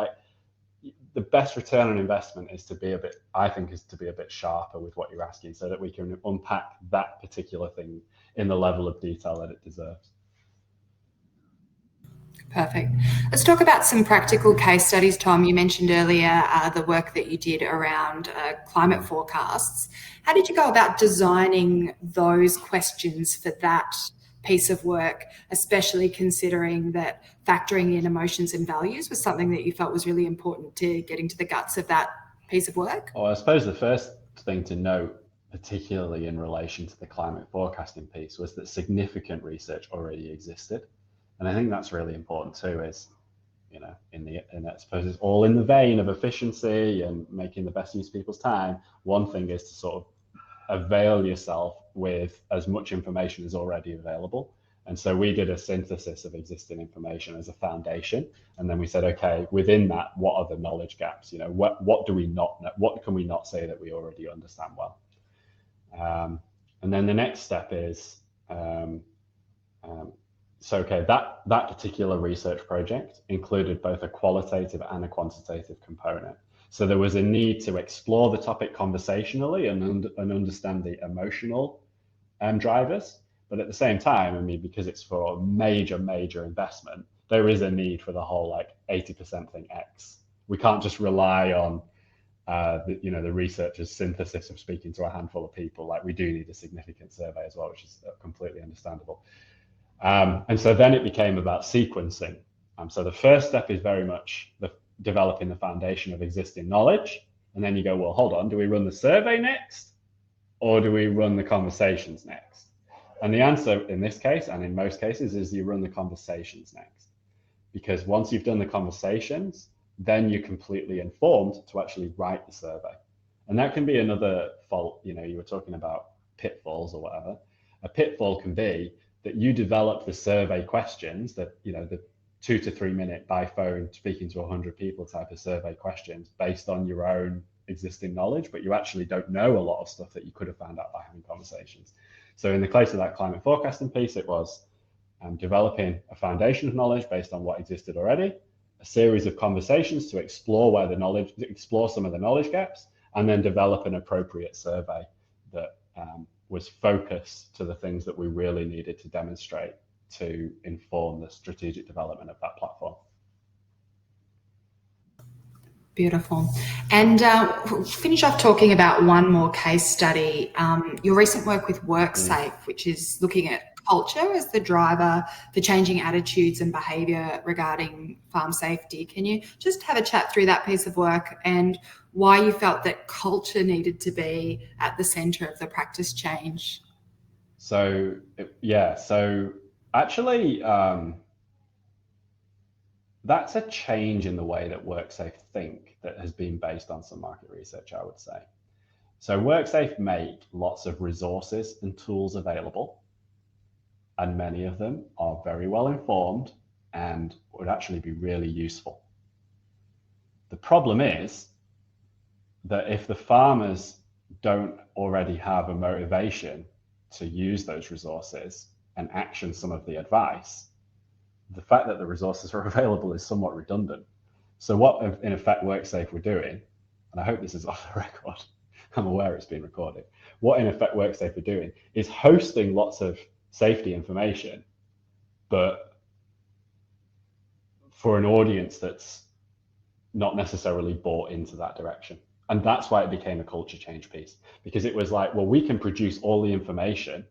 the best return on investment is to be a bit sharper with what you're asking, so that we can unpack that particular thing in the level of detail that it deserves. Perfect. Let's talk about some practical case studies, Tom. You mentioned earlier the work that you did around climate forecasts. How did you go about designing those questions for that piece of work, especially considering that factoring in emotions and values was something that you felt was really important to getting to the guts of that piece of work? Well, I suppose the first thing to note, particularly in relation to the climate forecasting piece, was that significant research already existed. And I think that's really important too, is, I suppose it's all in the vein of efficiency and making the best use of people's time. One thing is to sort of avail yourself with as much information as already available. And so we did a synthesis of existing information as a foundation. And then we said, okay, within that, what are the knowledge gaps? What do we not know? What can we not say that we already understand well? And then the next step is, that particular research project included both a qualitative and a quantitative component. So there was a need to explore the topic conversationally and understand the emotional drivers. But at the same time, I mean, because it's for a major investment, there is a need for the whole 80% thing X. We can't just rely on the researchers' synthesis of speaking to a handful of people. We do need a significant survey as well, which is completely understandable. And so then it became about sequencing. So the first step is very much developing the foundation of existing knowledge. And then you go, well, hold on, do we run the survey next? Or do we run the conversations next? And the answer in this case, and in most cases, is you run the conversations next. Because once you've done the conversations, then you're completely informed to actually write the survey. And that can be another fault. You were talking about pitfalls or whatever. A pitfall can be that you develop the survey questions, that the 2 to 3 minute by phone speaking to 100 people type of survey questions based on your own existing knowledge, but you actually don't know a lot of stuff that you could have found out by having conversations. So in the case of that climate forecasting piece, it was developing a foundation of knowledge based on what existed already, a series of conversations to explore some of the knowledge gaps, and then develop an appropriate survey that was focused to the things that we really needed to demonstrate to inform the strategic development of that platform. Beautiful. And we'll finish off talking about one more case study, your recent work with WorkSafe, which is looking at culture as the driver for changing attitudes and behaviour regarding farm safety. Can you just have a chat through that piece of work and why you felt that culture needed to be at the centre of the practice change? So actually, that's a change in the way that WorkSafe think that has been based on some market research, I would say. So WorkSafe make lots of resources and tools available, and many of them are very well informed and would actually be really useful. The problem is that if the farmers don't already have a motivation to use those resources and action some of the advice, the fact that the resources are available is somewhat redundant. So what in effect WorkSafe were doing, and I hope this is off the record, I'm aware it's been recorded, what in effect WorkSafe were doing is hosting lots of safety information, but for an audience that's not necessarily bought into that direction. And that's why it became a culture change piece, because it was like, well, we can produce all the information,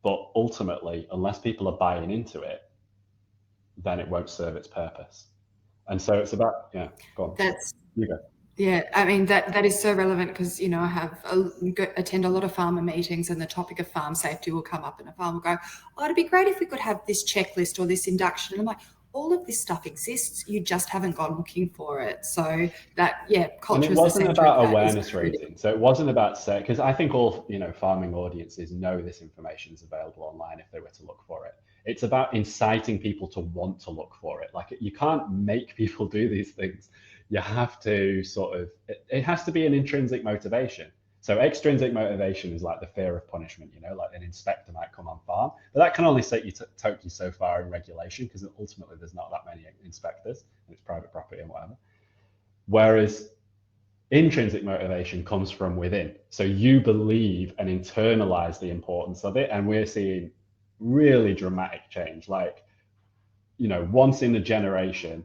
but ultimately, unless people are buying into it, then it won't serve its purpose. And so it's about, go on. You go. Yeah, I mean, that is so relevant because, I attend a lot of farmer meetings and the topic of farm safety will come up and a farmer will go, oh, it'd be great if we could have this checklist or this induction. And I'm like, all of this stuff exists, you just haven't gone looking for it. So that, culture. And it wasn't about awareness raising. So it wasn't about because I think all farming audiences know this information is available online if they were to look for it. It's about inciting people to want to look for it. Like, you can't make people do these things. You have to it has to be an intrinsic motivation. So extrinsic motivation is like the fear of punishment, like an inspector might come on farm, but that can only take you so far in regulation, because ultimately there's not that many inspectors and it's private property and whatever. Whereas intrinsic motivation comes from within. So you believe and internalize the importance of it. And we're seeing really dramatic change, once in a generation,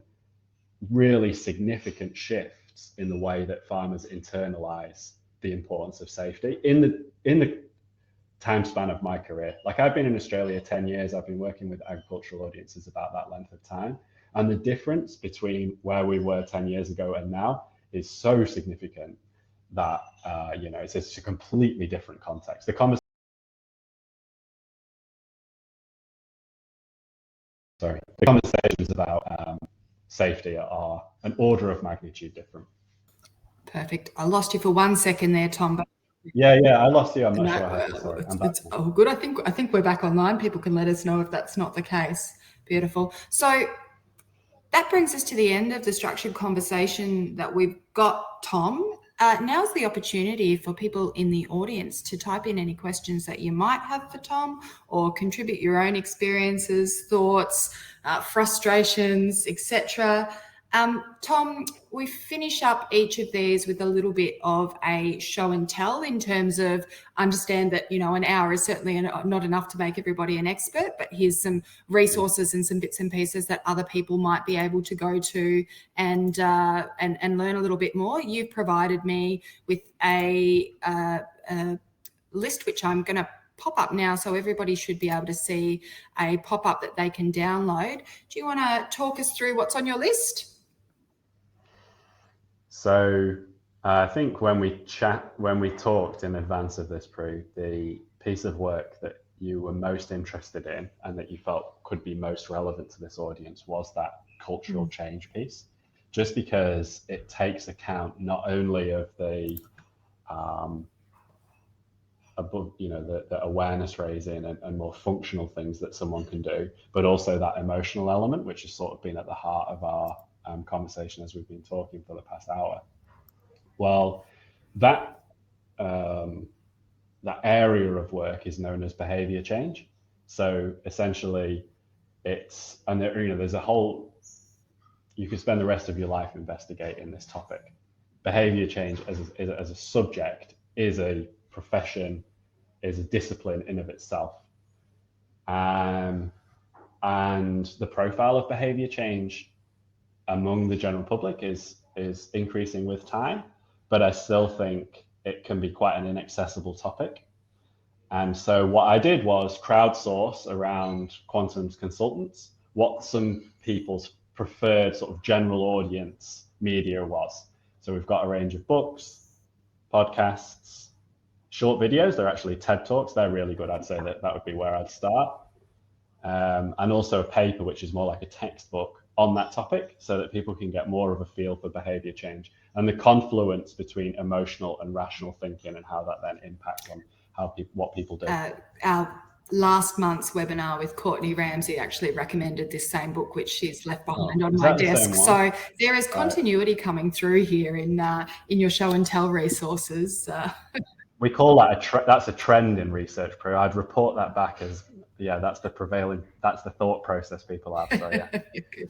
really significant shifts in the way that farmers internalize the importance of safety in the time span of my career. Like, I've been in Australia 10 years. I've been working with agricultural audiences about that length of time. And the difference between where we were 10 years ago and now is so significant that, it's a completely different context. The conversations about safety are an order of magnitude different. Perfect. I lost you for 1 second there, Tom, but Yeah, I lost you. I'm not sure what happened. Sorry, I'm back. It's oh good. I think we're back online. People can let us know if that's not the case. Beautiful. So that brings us to the end of the structured conversation that we've got, Tom. Now's the opportunity for people in the audience to type in any questions that you might have for Tom, or contribute your own experiences, thoughts, frustrations, etc. Tom, we finish up each of these with a little bit of a show and tell, in terms of, understand that, you know, an hour is certainly not enough to make everybody an expert, but here's some resources and some bits and pieces that other people might be able to go to and learn a little bit more. You've provided me with a list, which I'm going to pop up now, so everybody should be able to see a pop-up that they can download. Do you want to talk us through what's on your list? So I think when we talked in advance of this, Prue, the piece of work that you were most interested in and that you felt could be most relevant to this audience was that cultural change piece, just because it takes account not only of the the awareness raising and more functional things that someone can do, but also that emotional element, which has sort of been at the heart of our conversation as we've been talking for the past hour. Well, that area of work is known as behavior change. So essentially, there's a whole, you could spend the rest of your life investigating this topic. Behavior change as a subject is a profession, is a discipline in of itself. And the profile of behavior change among the general public is increasing with time, but I still think it can be quite an inaccessible topic. And so what I did was crowdsource around Quantum's consultants what some people's preferred sort of general audience media was. So we've got a range of books, podcasts, short videos. They're actually TED Talks. They're really good. I'd say that would be where I'd start. And also a paper, which is more like a textbook on that topic, so that people can get more of a feel for behavior change and the confluence between emotional and rational thinking, and how that then impacts on what people do. Our last month's webinar with Courtney Ramsey actually recommended this same book, which she's left behind on my desk. So there is continuity coming through here in your show and tell resources. We call that that's a trend in research, Prue. I'd report that back as, that's the thought process people have. So yeah, that's it.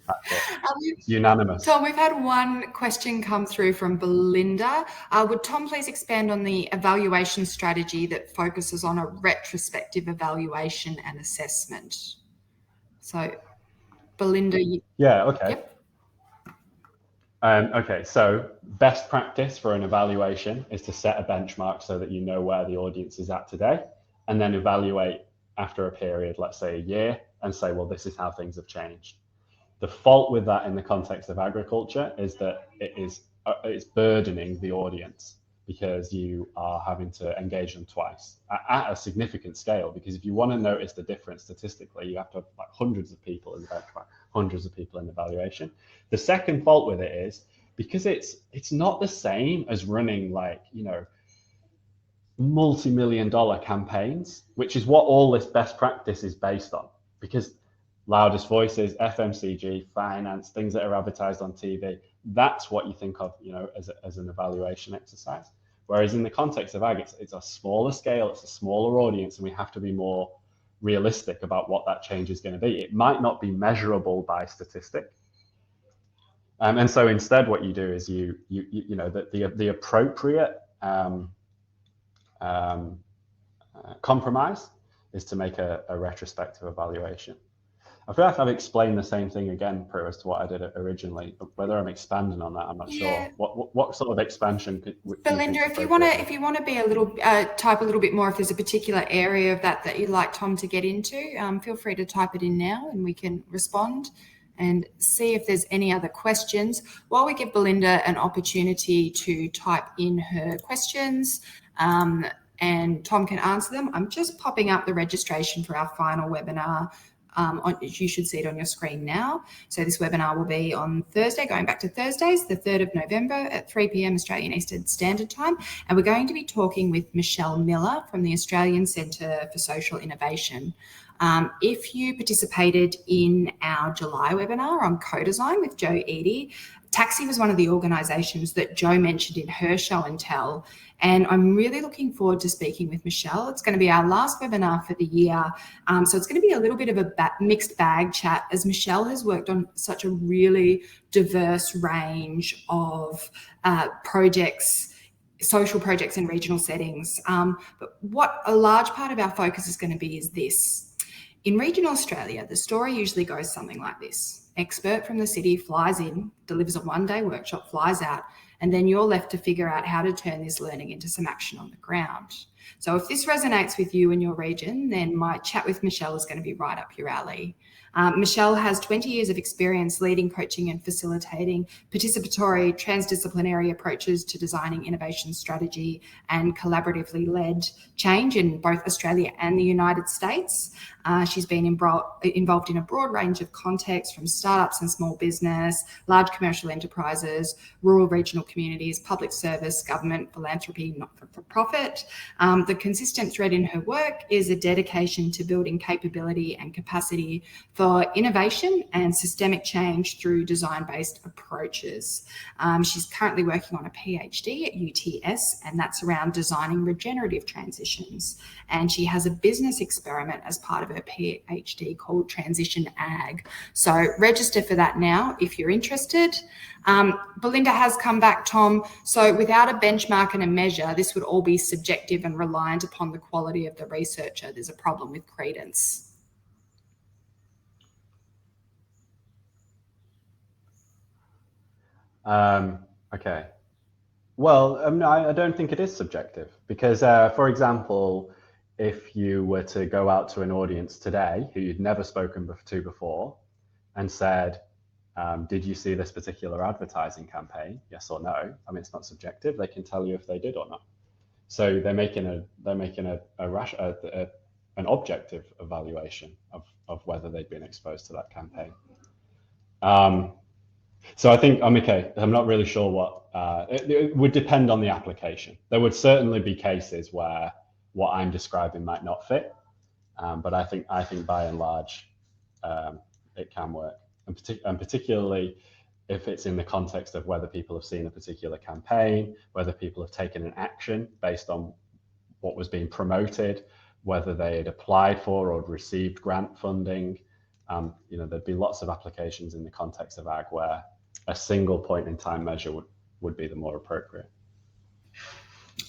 It's unanimous. Tom, we've had one question come through from Belinda. Would Tom please expand on the evaluation strategy that focuses on a retrospective evaluation and assessment? So Belinda. Yeah, okay. Yep. Okay, so best practice for an evaluation is to set a benchmark so that you know where the audience is at today, and then evaluate after a period, let's say a year, and say, well, this is how things have changed. The fault with that in the context of agriculture is that it's burdening the audience, because you are having to engage them twice at a significant scale. Because if you want to notice the difference statistically, you have to have like hundreds of people in the benchmark, hundreds of people in the evaluation. The second fault with it is because it's not the same as running multi-million-dollar campaigns, which is what all this best practice is based on. Because loudest voices, FMCG, finance, things that are advertised on TV, that's what you think of, as an evaluation exercise. Whereas in the context of ag, it's a smaller scale, it's a smaller audience, and we have to be more realistic about what that change is going to be. It might not be measurable by statistic. And so instead what you do is the appropriate compromise is to make a retrospective evaluation. I feel like I've explained the same thing again, Prue, as to what I did originally. Whether I'm expanding on that, I'm not sure. What sort of expansion could Belinda, if you want to be a little type a little bit more, if there's a particular area of that you'd like Tom to get into, feel free to type it in now, and we can respond and see if there's any other questions. While we give Belinda an opportunity to type in her questions, and Tom can answer them, I'm just popping up the registration for our final webinar You should see it on your screen now. So this webinar will be on Thursday, going back to Thursdays, the 3rd of November at 3 p.m. Australian Eastern Standard Time. And we're going to be talking with Michelle Miller from the Australian Centre for Social Innovation. If you participated in our July webinar on co-design with Joe Eady, Taxi was one of the organisations that Joe mentioned in her show and tell. And I'm really looking forward to speaking with Michelle. It's going to be our last webinar for the year. So it's going to be a little bit of a mixed bag chat, as Michelle has worked on such a really diverse range of projects, social projects in regional settings. But what a large part of our focus is going to be is this. In regional Australia, the story usually goes something like this. Expert from the city flies in, delivers a one-day workshop, flies out, and then you're left to figure out how to turn this learning into some action on the ground. So if this resonates with you in your region, then my chat with Michelle is going to be right up your alley. Michelle has 20 years of experience leading, coaching and facilitating participatory transdisciplinary approaches to designing innovation strategy and collaboratively led change in both Australia and the United States. She's been involved in a broad range of contexts, from startups and small business, large commercial enterprises, rural regional communities, public service, government, philanthropy, not-for-profit. The consistent thread in her work is a dedication to building capability and capacity for innovation and systemic change through design-based approaches. She's currently working on a PhD at UTS, and that's around designing regenerative transitions. And she has a business experiment as part of her PhD called Transition Ag. So register for that now if you're interested. Belinda has come back, Tom. So without a benchmark and a measure, this would all be subjective and reliant upon the quality of the researcher. There's a problem with credence. Okay. Well, I don't think it is subjective because, for example, if you were to go out to an audience today who you'd never spoken to before and said, did you see this particular advertising campaign? Yes or no? I mean, it's not subjective. They can tell you if they did or not. So they're making an objective evaluation of whether they've been exposed to that campaign. So I think I'm not really sure what it would depend on the application. There would certainly be cases where what I'm describing might not fit, but I think by and large it can work, and particularly if it's in the context of whether people have seen a particular campaign, whether people have taken an action based on what was being promoted, whether they had applied for or received grant funding. There'd be lots of applications in the context of ag where a single point in time measure would be the more appropriate.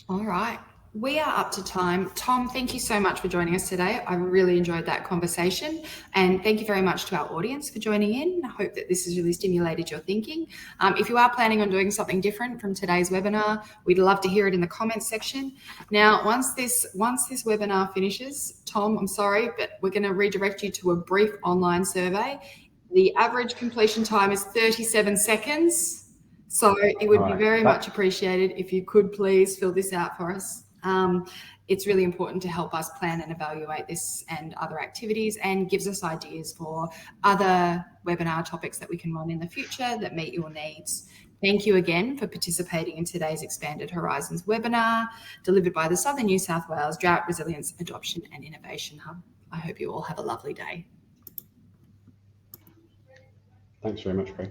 All right. We are up to time. Tom, thank you so much for joining us today. I really enjoyed that conversation. And thank you very much to our audience for joining in. I hope that this has really stimulated your thinking. If you are planning on doing something different from today's webinar, we'd love to hear it in the comments section. Now, once this webinar finishes, Tom, I'm sorry, but we're going to redirect you to a brief online survey. The average completion time is 37 seconds. So it would be very much appreciated if you could please fill this out for us. It's really important to help us plan and evaluate this and other activities, and gives us ideas for other webinar topics that we can run in the future that meet your needs. Thank you again for participating in today's Expanded Horizons webinar, delivered by the Southern New South Wales Drought Resilience Adoption and Innovation Hub. I hope you all have a lovely day. Thanks very much, Craig.